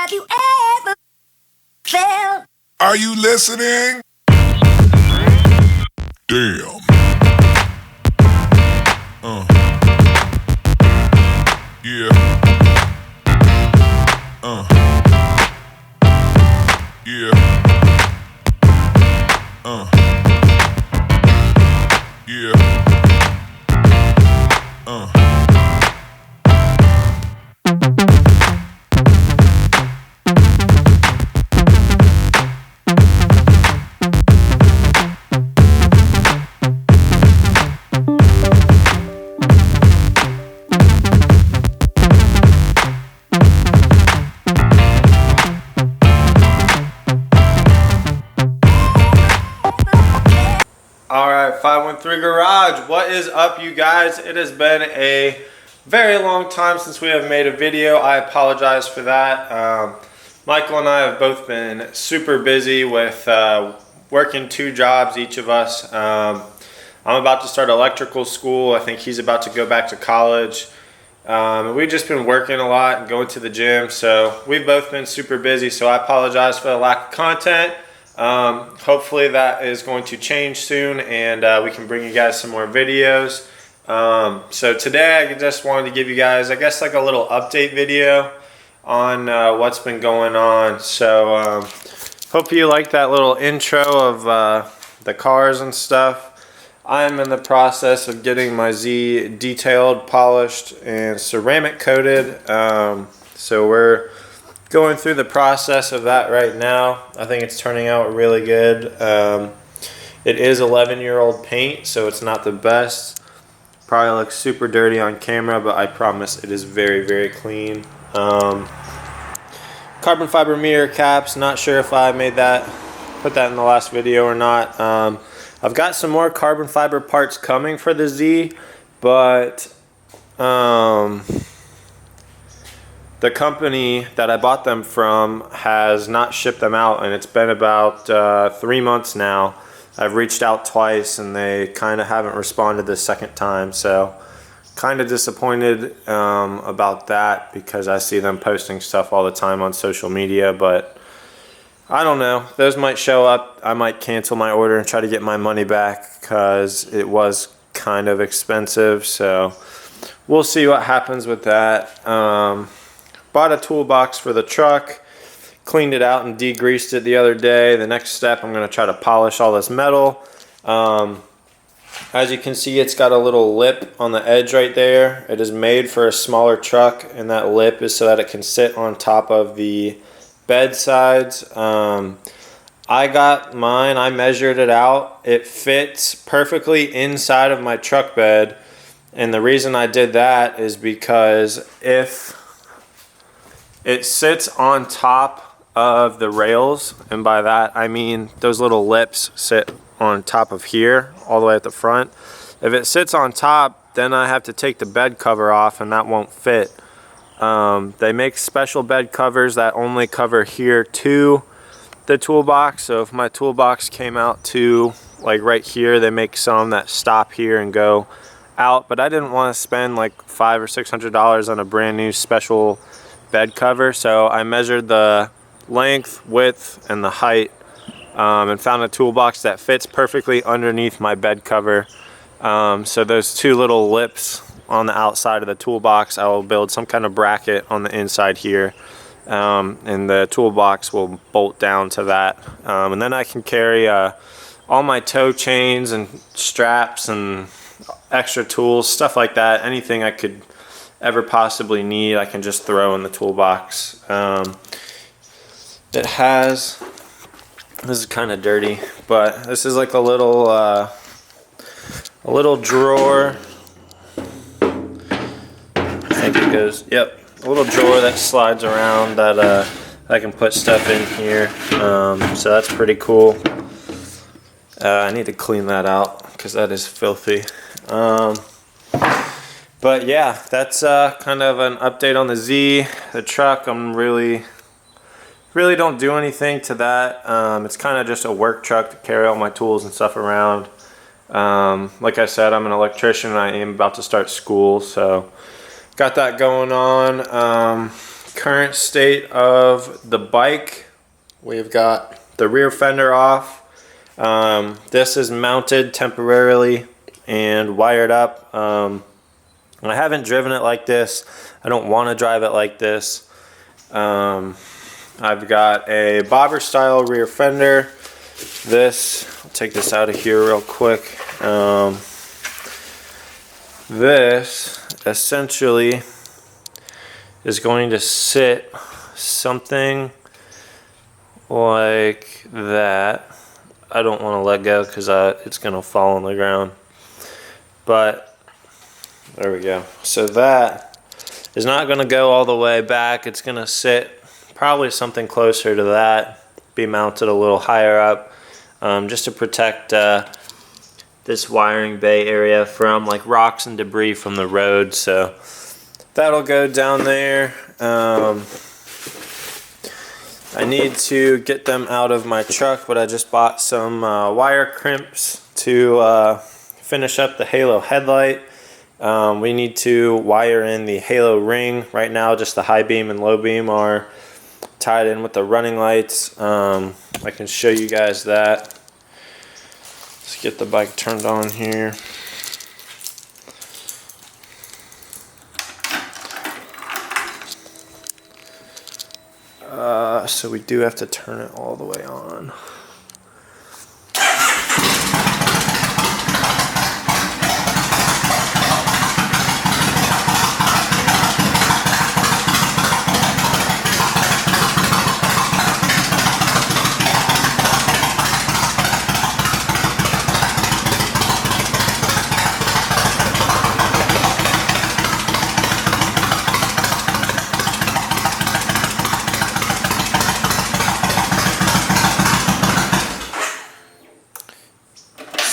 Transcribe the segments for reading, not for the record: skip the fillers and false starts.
Have you ever felt? Are you listening? Damn. Yeah. Yeah. Yeah. Alright, 513 Garage, what is up, you guys? It has been a very long time since we have made a video. I apologize for that. Michael and I have both been super busy with working 2 jobs, each of us. I'm about to start electrical school. I think he's about to go back to college. We've just been working a lot and going to the gym, so we've both been super busy, so I apologize for the lack of content. Hopefully that is going to change soon, and we can bring you guys some more videos. So today I just wanted to give you guys, I guess, like a little update video on what's been going on. So hope you like that little intro of the cars and stuff. I'm in the process of getting my Z detailed, polished, and ceramic coated. So we're going through the process of that right now. I think it's turning out really good. It is 11-year-old paint, so it's not the best. Probably looks super dirty on camera, but I promise it is very, very clean. Carbon fiber mirror caps, not sure if I put that in the last video or not. I've got some more carbon fiber parts coming for the Z, but the company that I bought them from has not shipped them out, and it's been about 3 months now. I've reached out twice, and they kind of haven't responded the second time, so kind of disappointed about that, because I see them posting stuff all the time on social media, but I don't know. Those might show up. I might cancel my order and try to get my money back, because it was kind of expensive, so we'll see what happens with that. Bought a toolbox for the truck, cleaned it out and degreased it the other day. The next step, I'm going to try to polish all this metal. As you can see, it's got a little lip on the edge right there. It is made for a smaller truck, and that lip is so that it can sit on top of the bed sides. I got mine, I measured it out. It fits perfectly inside of my truck bed, and the reason I did that is because if it sits on top of the rails, and by that I mean those little lips sit on top of here all the way at the front. If it sits on top, then I have to take the bed cover off, and that won't fit. They make special bed covers that only cover here to the toolbox. So if my toolbox came out to like right here, they make some that stop here and go out, but I didn't want to spend like $500 or $600 on a brand new special bed cover, so I measured the length, width, and the height, and found a toolbox that fits perfectly underneath my bed cover. So those 2 little lips on the outside of the toolbox, I will build some kind of bracket on the inside here, and the toolbox will bolt down to that, and then I can carry all my tow chains and straps and extra tools, stuff like that. Anything I could ever possibly need, I can just throw in the toolbox. It has, this is kind of dirty, but this is like a little drawer. I think it goes, yep, a little drawer that slides around that I can put stuff in here. So that's pretty cool. I need to clean that out because that is filthy. But yeah, that's kind of an update on the Z. The truck, I'm really don't do anything to that. It's kind of just a work truck to carry all my tools and stuff around. Like I said, I'm an electrician and I am about to start school, so got that going on. current state of the bike. We've got the rear fender off. This is mounted temporarily and wired up. I haven't driven it like this. I don't want to drive it like this. I've got a bobber style rear fender. I'll take this out of here real quick. This essentially is going to sit something like that. I don't want to let go because it's going to fall on the ground. But there we go. So that is not going to go all the way back. It's going to sit probably something closer to that. Be mounted a little higher up, just to protect this wiring bay area from like rocks and debris from the road. So that'll go down there. I need to get them out of my truck, but I just bought some wire crimps to finish up the halo headlight. We need to wire in the halo ring. Right now just the high beam and low beam are tied in with the running lights. I can show you guys that. Let's get the bike turned on here. So we do have to turn it all the way on.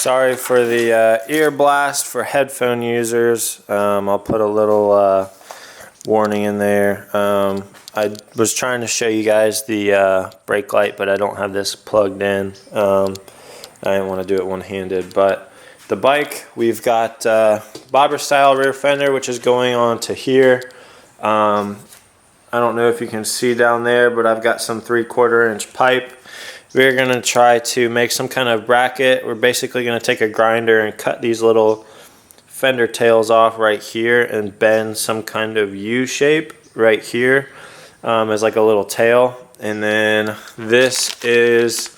Sorry for the ear blast for headphone users. I'll put a little warning in there. I was trying to show you guys the brake light, but I don't have this plugged in. I didn't want to do it one-handed. But the bike, we've got bobber style rear fender, which is going on to here. I don't know if you can see down there, but I've got some 3/4 inch pipe. We're going to try to make some kind of bracket. We're basically going to take a grinder and cut these little fender tails off right here and bend some kind of U shape right here as like a little tail. And then this is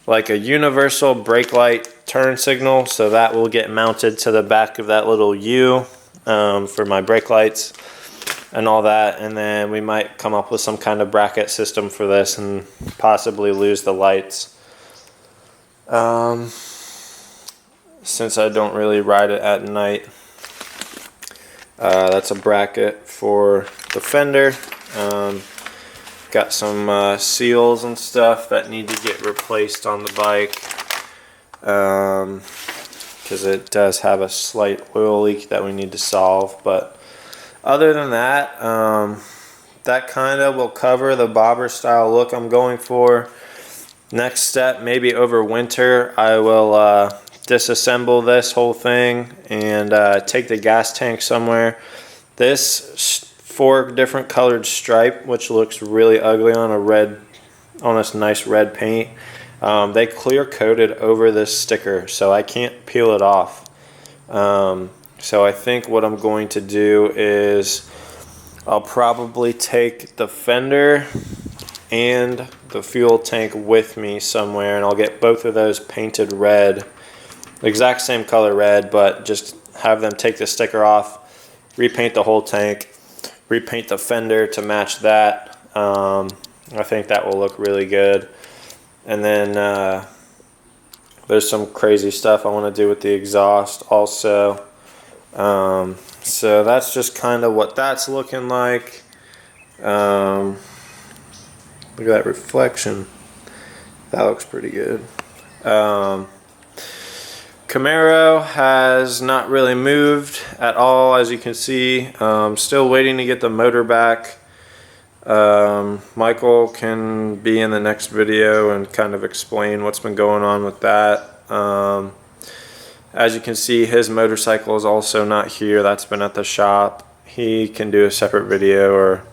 like a universal brake light turn signal, so that will get mounted to the back of that little U for my brake lights and all that. And then we might come up with some kind of bracket system for this and possibly lose the lights. Since I don't really ride it at night, that's a bracket for the fender. Got some seals and stuff that need to get replaced on the bike, because it does have a slight oil leak that we need to solve. But other than that, that kind of will cover the bobber style look I'm going for. Next step, maybe over winter, I will disassemble this whole thing and take the gas tank somewhere. This 4 different colored stripe, which looks really ugly on this nice red paint, they clear coated over this sticker, so I can't peel it off. So I think what I'm going to do is I'll probably take the fender and the fuel tank with me somewhere, and I'll get both of those painted red, the exact same color red, but just have them take the sticker off, repaint the whole tank, repaint the fender to match that. I think that will look really good. And then there's some crazy stuff I want to do with the exhaust also. So that's just kind of what that's looking like. Look at that reflection. That looks pretty good. Camaro has not really moved at all, as you can see. Still waiting to get the motor back. Michael can be in the next video and kind of explain what's been going on with that. As you can see, his motorcycle is also not here. That's been at the shop. He can do a separate video or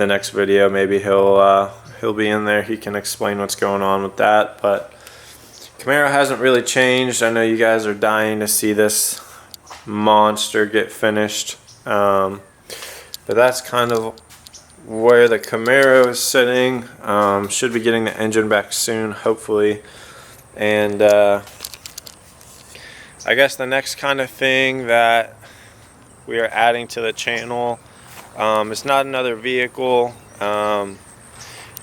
the next video, maybe he'll be in there. He can explain what's going on with that. But Camaro hasn't really changed. I know you guys are dying to see this monster get finished. But that's kind of where the Camaro is sitting. Should be getting the engine back soon, hopefully. And I guess the next kind of thing that we are adding to the channel, it's not another vehicle,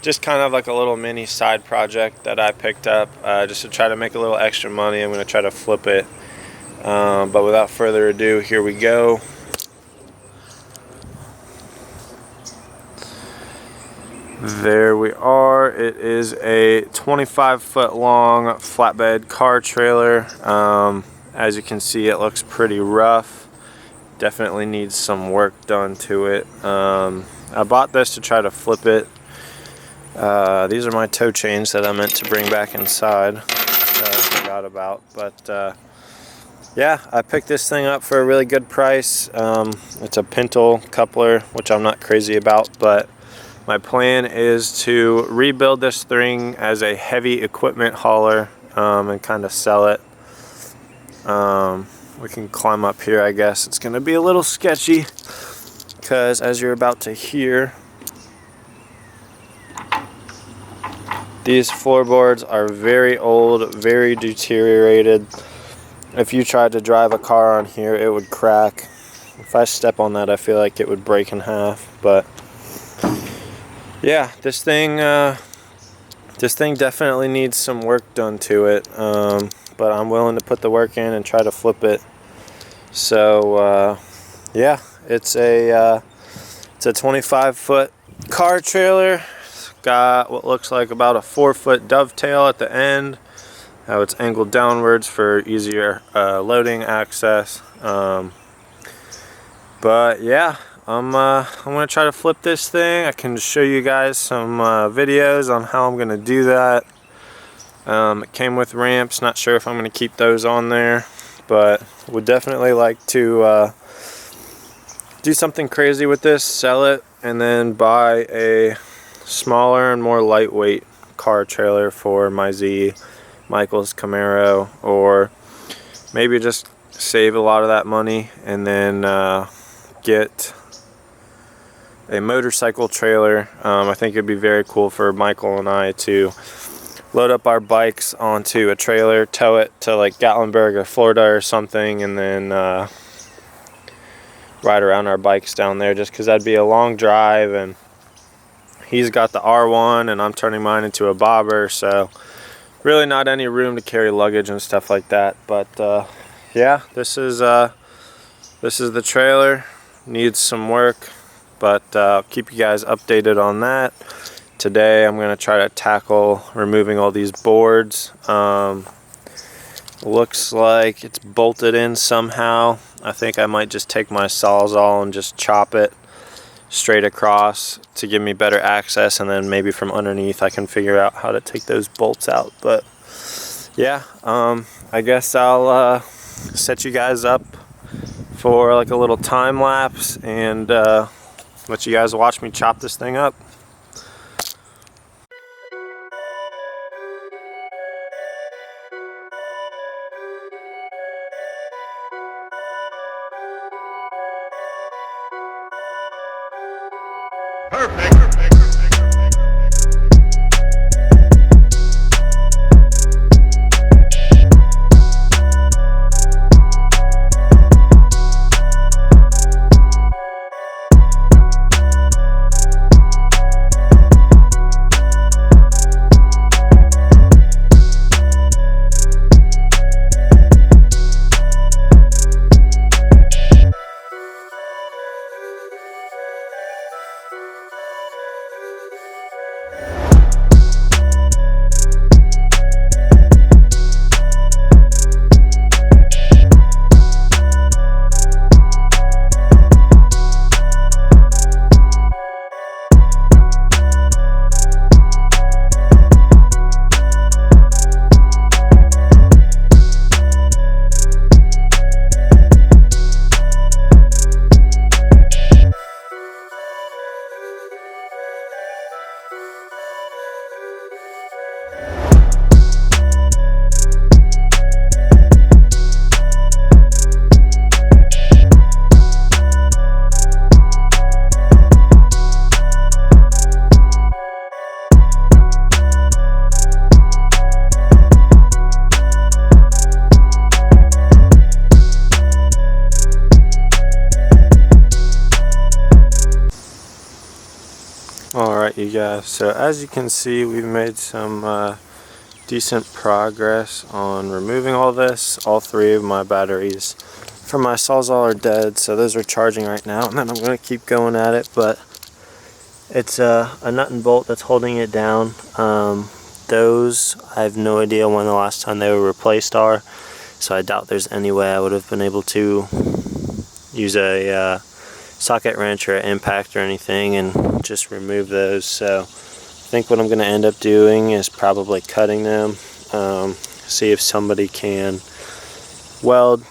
just kind of like a little mini side project that I picked up just to try to make a little extra money. I'm going to try to flip it, but without further ado, here we go. There we are. It is a 25-foot long flatbed car trailer. As you can see, it looks pretty rough. Definitely needs some work done to it. I bought this to try to flip it. These are my tow chains that I meant to bring back inside that I forgot about. But yeah, I picked this thing up for a really good price. It's a Pintle coupler, which I'm not crazy about, but my plan is to rebuild this thing as a heavy equipment hauler and kind of sell it. We can climb up here, I guess. It's going to be a little sketchy because, as you're about to hear, these floorboards are very old, very deteriorated. If you tried to drive a car on here, it would crack. If I step on that, I feel like it would break in half. But yeah, this thing definitely needs some work done to it. But I'm willing to put the work in and try to flip it. So yeah, it's a 25-foot car trailer. It's got what looks like about a 4-foot dovetail at the end. How it's angled downwards for easier loading access. But yeah, I'm gonna try to flip this thing. I can show you guys some videos on how I'm gonna do that. It came with ramps. Not sure if I'm going to keep those on there, but would definitely like to do something crazy with this, sell it, and then buy a smaller and more lightweight car trailer for my Z, Michael's Camaro, or maybe just save a lot of that money and then get a motorcycle trailer. I think it'd be very cool for Michael and I to load up our bikes onto a trailer, tow it to like Gatlinburg or Florida or something, and then ride around our bikes down there, just because that'd be a long drive. And he's got the R1 and I'm turning mine into a bobber, so really not any room to carry luggage and stuff like that. But yeah, this is the trailer. Needs some work, but I'll keep you guys updated on that. Today I'm going to try to tackle removing all these boards. Looks like it's bolted in somehow. I think I might just take my Sawzall and just chop it straight across to give me better access, and then maybe from underneath I can figure out how to take those bolts out. But yeah, I guess I'll set you guys up for like a little time lapse and let you guys watch me chop this thing up. Perfect. you guys. So as you can see, we've made some decent progress on removing all this. All 3 of my batteries from my Sawzall are dead, so those are charging right now, and then I'm going to keep going at it. But it's a nut and bolt that's holding it down. Those, I have no idea when the last time they were replaced are, so I doubt there's any way I would have been able to use a socket wrench or an impact or anything and just remove those. So I think what I'm going to end up doing is probably cutting them, see if somebody can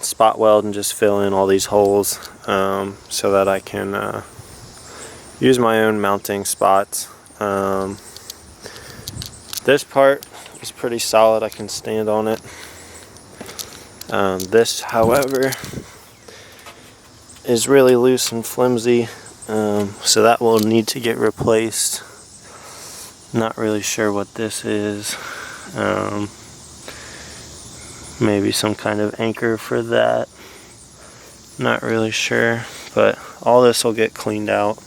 spot weld and just fill in all these holes, so that I can use my own mounting spots. This part is pretty solid, I can stand on it. This, however, is really loose and flimsy, so that will need to get replaced. Not really sure what this is. Maybe some kind of anchor for that. Not really sure, but all this will get cleaned out.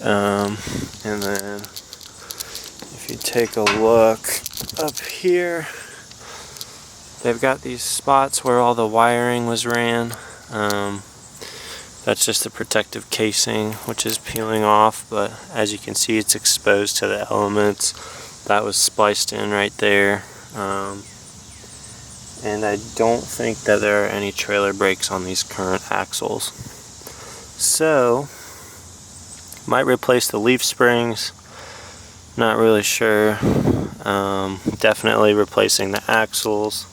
And then if you take a look up here, they've got these spots where all the wiring was ran. That's just the protective casing, which is peeling off, but as you can see, it's exposed to the elements. That was spliced in right there. And I don't think that there are any trailer brakes on these current axles. So, might replace the leaf springs. Not really sure. Definitely replacing the axles,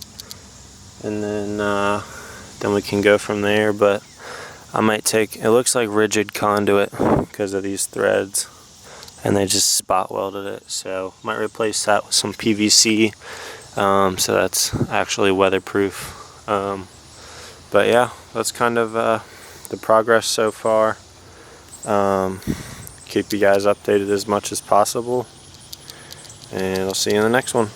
and then we can go from there. But I might take, it looks like rigid conduit because of these threads, and they just spot welded it. So might replace that with some PVC, so that's actually weatherproof. But yeah, that's kind of the progress so far. Keep you guys updated as much as possible, and I'll see you in the next one.